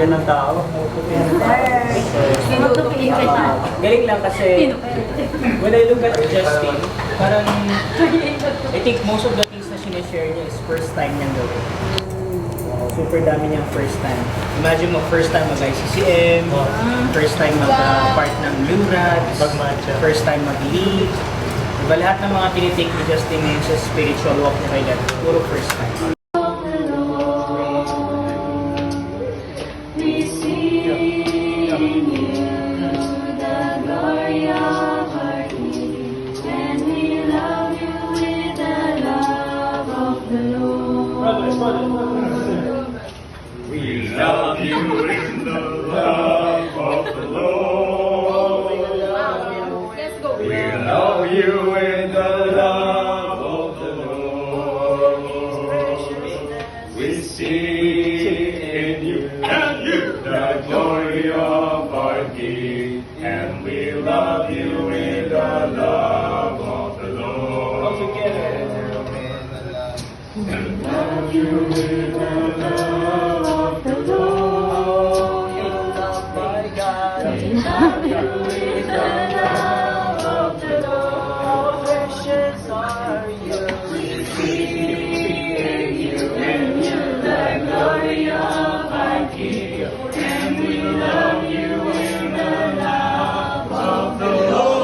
yan ng tao. Galing lang kasi when I look at Justin, parang I think most of the things na sinishare niya is first time niyang gawin. Super dami niyang first time. Imagine mo, first time mag-ICCM, first time mag-part ng Lurats, first time mag-lead. Diba lahat ng mga tinitake ni Justin ngayon sa spiritual walk niya kay God, puro first time. We love you in the love of the Lord. We love you in the love of the Lord. We see in you and you the glory of our King, and we love you in the love of the Lord. And love you in the love of the Lord. Love by God. Love you in the love of the Lord. Precious are you. We see in you the glory of our King, and we love you in the love of the Lord.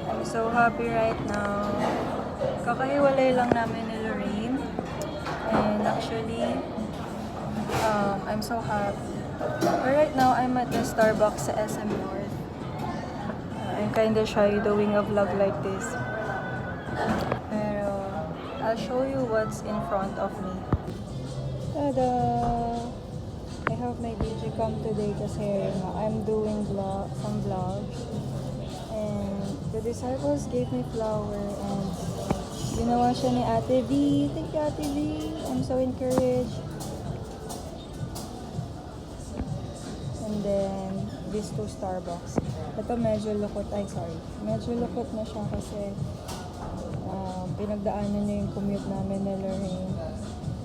I'm so happy right now. Kakahiwalay lang namin ni Lorraine. And actually, I'm so happy. But right now, I'm at the Starbucks sa SM North. I'm kinda shy doing a vlog like this. Pero, I'll show you what's in front of me. Tada! I have my Digicam today kasi I'm doing some vlogs. And the disciples gave me flower and ginawa siya ni Ate V. Thank you, Ate V. I'm so encouraged. And then, these two Starbucks. Ito medyo lukot. Medyo lukot na siya kasi pinagdaanan niya yung commute namin na Lorraine.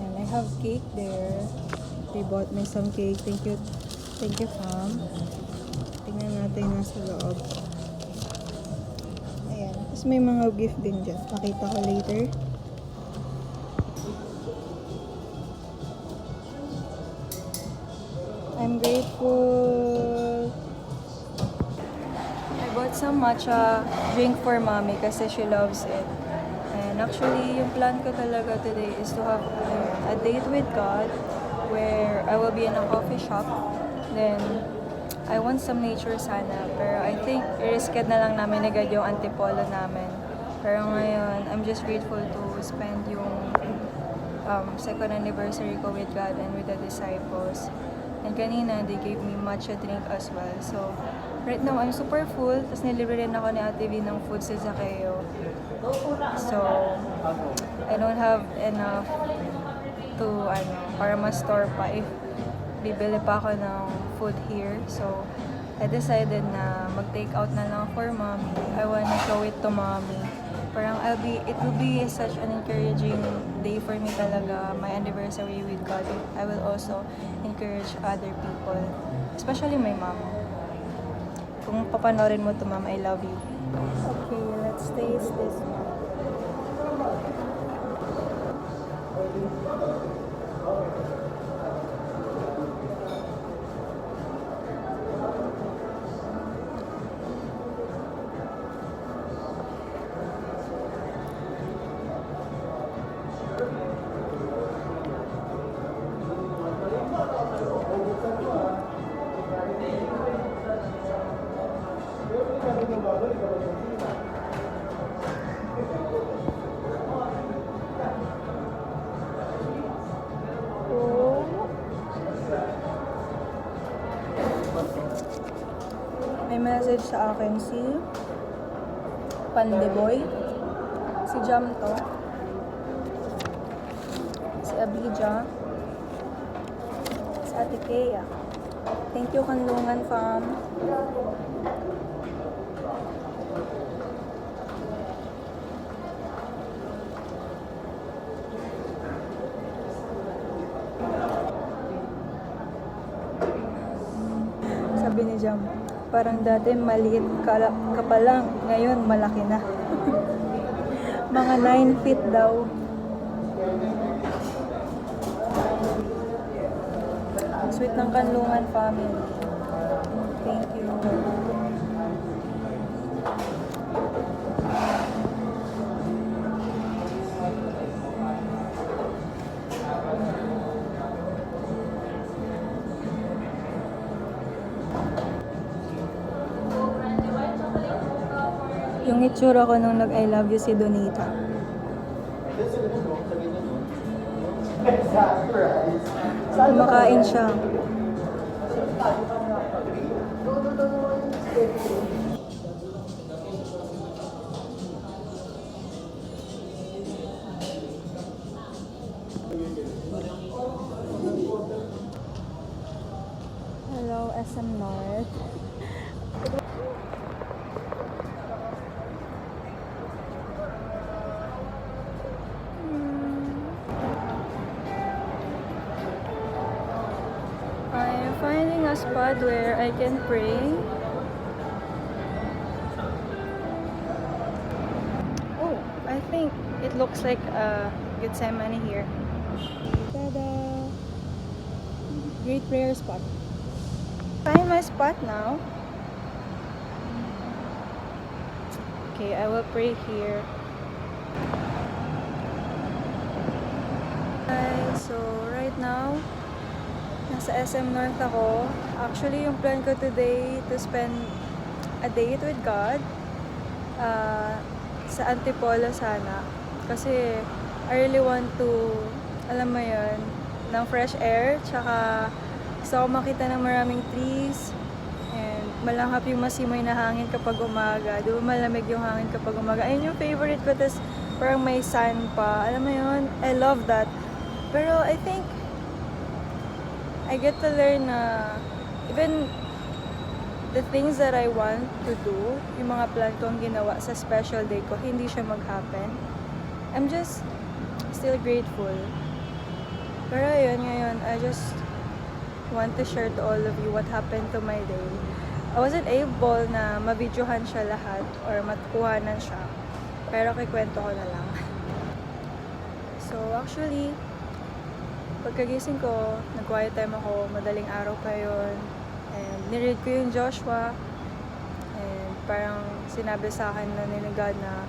And I have cake there. They bought me some cake. Thank you, fam. Tingnan natin nasa loob. Ayan. Tapos may mga gift din dyan. Pakita ko later. I'm grateful. I bought some matcha drink for mommy kasi she loves it. And actually, yung plan ko talaga today is to have a date with God where I will be in a coffee shop. Then, I want some nature sana. Pero I think, i-risked na lang namin agad yung antipolo namin. Pero ngayon, I'm just grateful to spend yung second anniversary ko with God and with the disciples. And kanina, they gave me matcha drink as well. So, right now, I'm super full. Tapos nilibre rin ako ni Ate V ng food sa Zaccheo. So, I don't have enough to, para ma-store pa if bibili pa ako ng food here. So, I decided na mag-take out na lang for mommy. I wanna show it to mommy. Parang it will be such an encouraging day for me talaga, my anniversary with God. I will also encourage other people, especially my mom. Kung papanorin mo to, mom, I love you. Okay, let's taste this one. Nag-message sa akin si Pandeboy, si Jam to, si Abija, si Ate Kea. Thank you, Kanlungan fam. Sabi ni Jam, parang dati maliit ka pa lang, ngayon malaki na. Mga 9 feet daw. Sweet ng Kanlungan family. Thank you. Yung itsura ko nung nag-I love you si Donita. Kumakain siya. Hello, SM North. I'm finding a spot where I can pray. Oh, I think it looks like a Gethsemane here. Tada! Great prayer spot. Find my spot now. Okay, I will pray here. So right now, nasa SM North ako. Actually, yung plan ko today to spend a date with God sa Antipolo sana. Kasi I really want to, alam mo yun, ng fresh air. Tsaka gusto ko makita ng maraming trees. And malanghap yung masimoy na hangin kapag umaga. Di ba malamig yung hangin kapag umaga. Ayun yung favorite ko. Tapos parang may sun pa. Alam mo yun, I love that. Pero I think I get to learn na even the things that I want to do, yung mga plan kong ginawa sa special day ko, hindi siya mag-happen. I'm just still grateful. Pero ayun, ngayon, I just want to share to all of you what happened to my day. I wasn't able na ma-videohan siya lahat or matukuhanan siya. Pero kikwento ko na lang. So actually, pagkagising ko, nag-quiet time ako, madaling araw pa yun. And niread ko yung Joshua. And parang sinabi sa akin na ni God na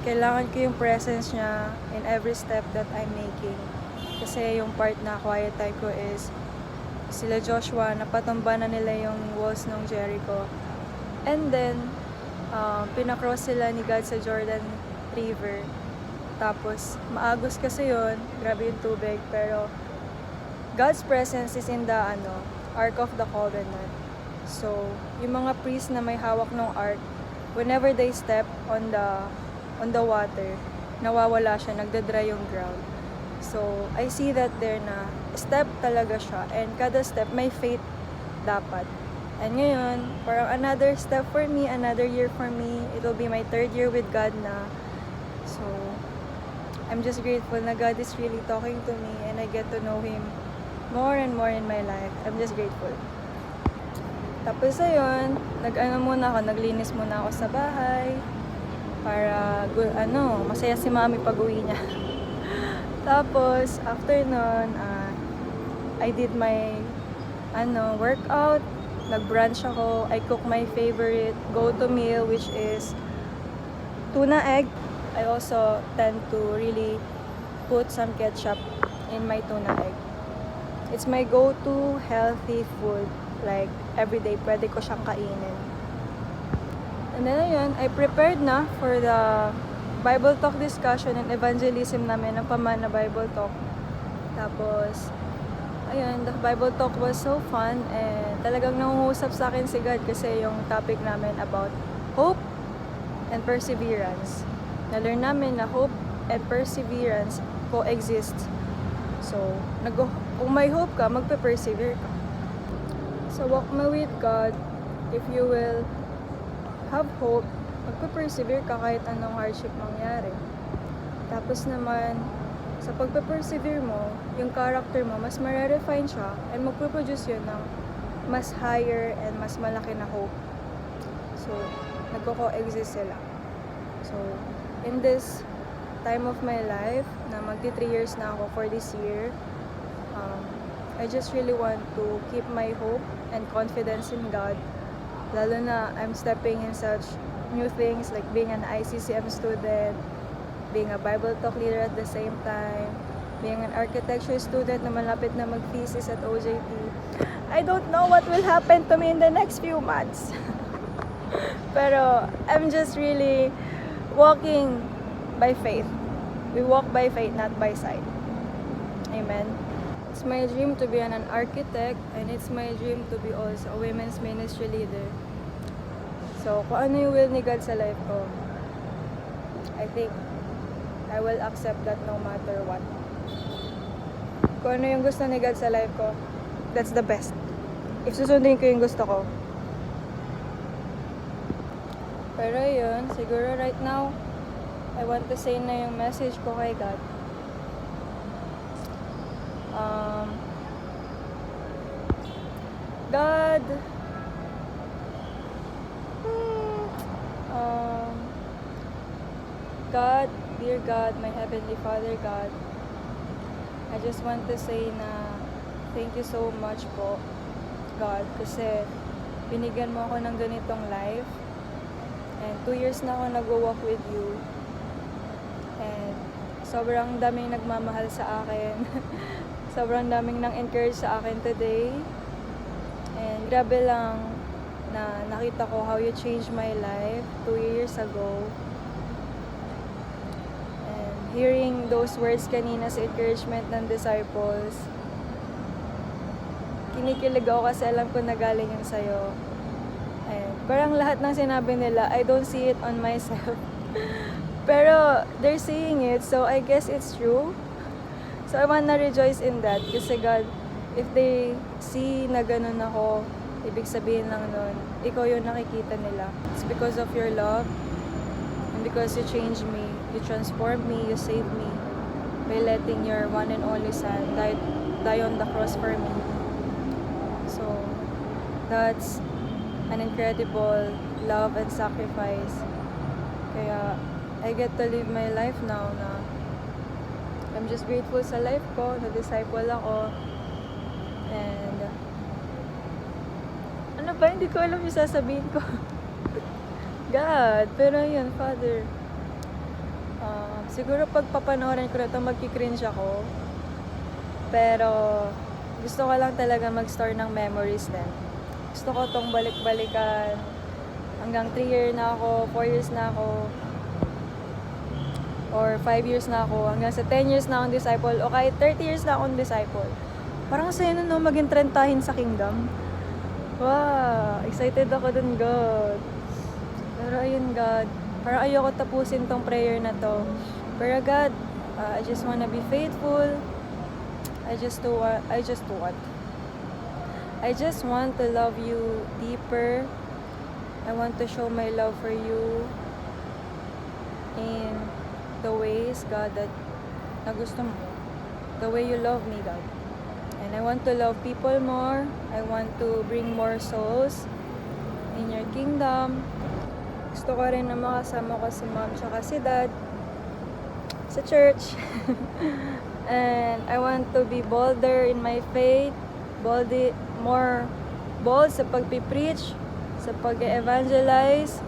kailangan ko yung presence niya in every step that I'm making. Kasi yung part na quiet time ko is sila Joshua, napatumba na nila yung walls ng Jericho. And then, pinacross sila ni God sa Jordan River. Tapos, maagos kasi yun. Grabe yung tubig. Pero, God's presence is in the Ark of the Covenant. So, yung mga priests na may hawak ng Ark, whenever they step on the water, nawawala siya, nagdadry yung ground. So, I see that there na step talaga siya. And kada step, may faith dapat. And ngayon, parang another step for me, another year for me. It will be my 3rd year with God na. So, I'm just grateful na God is really talking to me and I get to know Him more and more in my life. I'm just grateful. Tapos ayun, naglinis muna ako sa bahay para masaya si mami pag-uwi niya. Tapos after nun, I did my workout, nag-brunch ako. I cook my favorite go-to meal which is tuna egg. I also tend to really put some ketchup in my tuna egg. It's my go-to healthy food. Like, everyday, pwede ko siyang kainin. And then, ayun, I prepared na for the Bible Talk discussion and evangelism namin ng Pamana Bible Talk. Tapos, ayun, the Bible talk was so fun and talagang nangungusap sa akin si God kasi yung topic namin about hope and perseverance. Na-learn namin na hope and perseverance coexist. So, kung may hope ka, magpe-persevere ka. So, walk mo with God. If you will have hope, magpe-persevere ka kahit anong hardship mangyari. Tapos naman, sa pagpe-persevere mo, yung character mo, mas ma-refine siya and magpo-produce yun ng mas higher and mas malaki na hope. So, nagko-coexist sila. So, in this time of my life, na magti 3 years na ako for this year, I just really want to keep my hope and confidence in God. Lalo na I'm stepping in such new things like being an ICCM student, being a Bible talk leader at the same time, being an architecture student na malapit na mag-thesis at OJT. I don't know what will happen to me in the next few months. Pero I'm just really walking by faith. We walk by faith, not by sight. Amen. It's my dream to be an architect and it's my dream to be also a women's ministry leader. So, kung ano yung will ni God sa life ko, I think I will accept that no matter what. Kung ano yung gusto ni God sa life ko, that's the best. If susundin ko yung gusto ko. Pero yun, siguro right now, I want to say na yung message ko kay God. God, God, dear God, my Heavenly Father God, I just want to say na thank you so much po, God, kasi binigyan mo ako ng ganitong life and 2 years na ako nag-walk with you and sobrang daming nagmamahal sa akin sobrang daming nang encourage sa akin today and grabe lang na nakita ko how you changed my life 2 years ago. Hearing those words kanina sa encouragement ng disciples, kinikilig ako kasi alam ko na galing yun sa'yo. And parang lahat ng sinabi nila, I don't see it on myself. Pero they're saying it, so I guess it's true. So I wanna rejoice in that. Kasi God, if they see na ganun ako, ibig sabihin lang nun, ikaw yung nakikita nila. It's because of your love. Because you changed me, you transformed me, you saved me by letting your one and only son die on the cross for me. So, that's an incredible love and sacrifice. Kaya, I get to live my life now na I'm just grateful sa life ko, na-disciple ako. And, ano ba, hindi ko alam yung sasabihin ko. God, pero yun, Father, siguro pag papanoorin ko na ito, magkikringe ako. Pero, gusto ko lang talaga mag-store ng memories din. Gusto ko tong balik-balikan. Hanggang 3 years na ako, 4 years na ako, or 5 years na ako, hanggang sa 10 years na akong disciple, o kahit 30 years na akong disciple. Parang sa'yo na maging trentahin sa kingdom. Wow, excited ako dun, God. Pero ayun, God, parang ayoko tapusin tong prayer na to. Pero God, I just wanna be faithful. I just want to love you deeper. I want to show my love for you in the ways, God, that na gusto mo. The way you love me, God. And I want to love people more. I want to bring more souls in your kingdom. Gusto ko rin na makasama ko si mom tsaka si dad sa church. And I want to be bolder in my faith, more bold sa pagpipreach, sa pag-evangelize.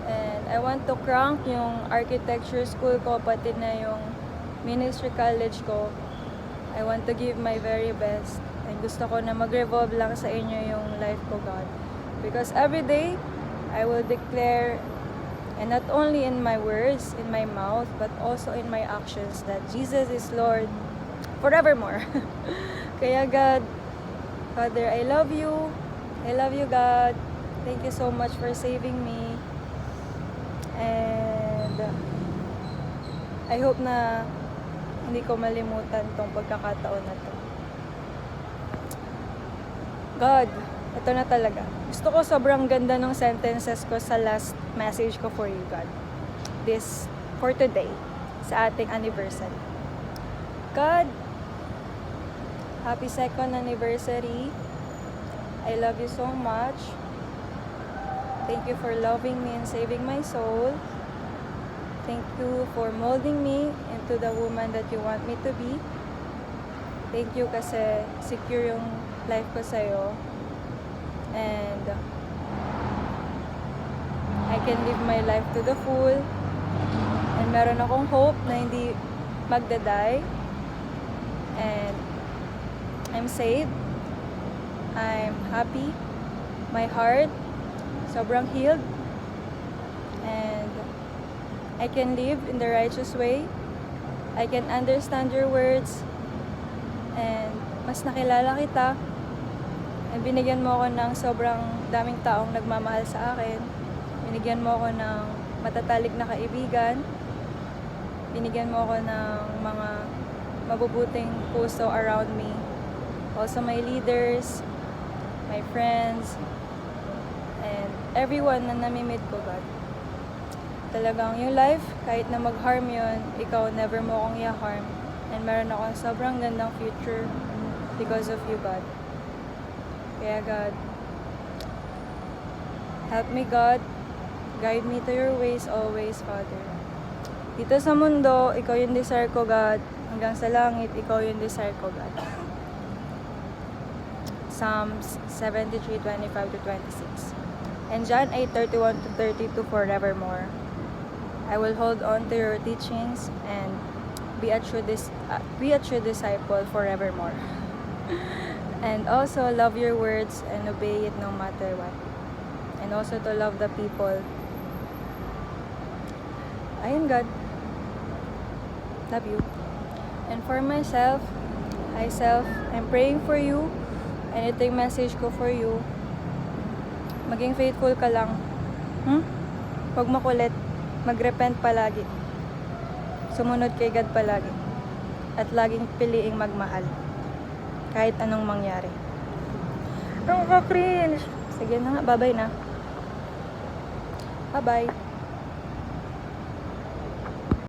And I want to crank yung architecture school ko, pati na yung ministry college ko. I want to give my very best. And gusto ko na mag-revolve lang sa inyo yung life ko, God. Because every day, I will declare, and not only in my words, in my mouth, but also in my actions, that Jesus is Lord forevermore. Kaya God, Father, I love you. I love you, God. Thank you so much for saving me. And I hope na hindi ko malimutan tong pagkakataon na to. God, ito na talaga. Gusto ko sobrang ganda ng sentences ko sa last message ko for you, God. For today, sa ating anniversary. God, happy 2nd anniversary. I love you so much. Thank you for loving me and saving my soul. Thank you for molding me into the woman that you want me to be. Thank you kasi secure yung life ko sa'yo. And I can live my life to the full. And meron akong hope na hindi magdaday. And I'm saved. I'm happy. My heart sobrang healed. And I can live in the righteous way. I can understand your words. And mas nakilala kita. And binigyan mo ako ng sobrang daming taong nagmamahal sa akin. Binigyan mo ako ng matatalik na kaibigan. Binigyan mo ako ng mga mabubuting puso around me. Also my leaders, my friends, and everyone na namimit ko, God. Talagang yung life, kahit na mag-harm yun, ikaw never mo akong i-harm. And meron akong sobrang gandang future because of you, God. Kaya God, help me, God. Guide me to your ways always, Father. Dito sa mundo, ikaw yung desire ko, God. Hanggang sa langit, ikaw yung desire ko, God. Psalms 73:25-26. And John 8:31-32 forevermore. I will hold on to your teachings and be a true disciple forevermore. And also love your words and obey it no matter what. And also to love the people. Ayun, God. Love you. And for myself, I'm praying for you. And ito yung message ko for you. Maging faithful ka lang. Huwag makulit. Mag-repent palagi. Sumunod kay God palagi. At laging piliing magmahal. Kahit anong mangyari. Ang ka-cringe. Sige na nga, bye-bye na. Bye-bye.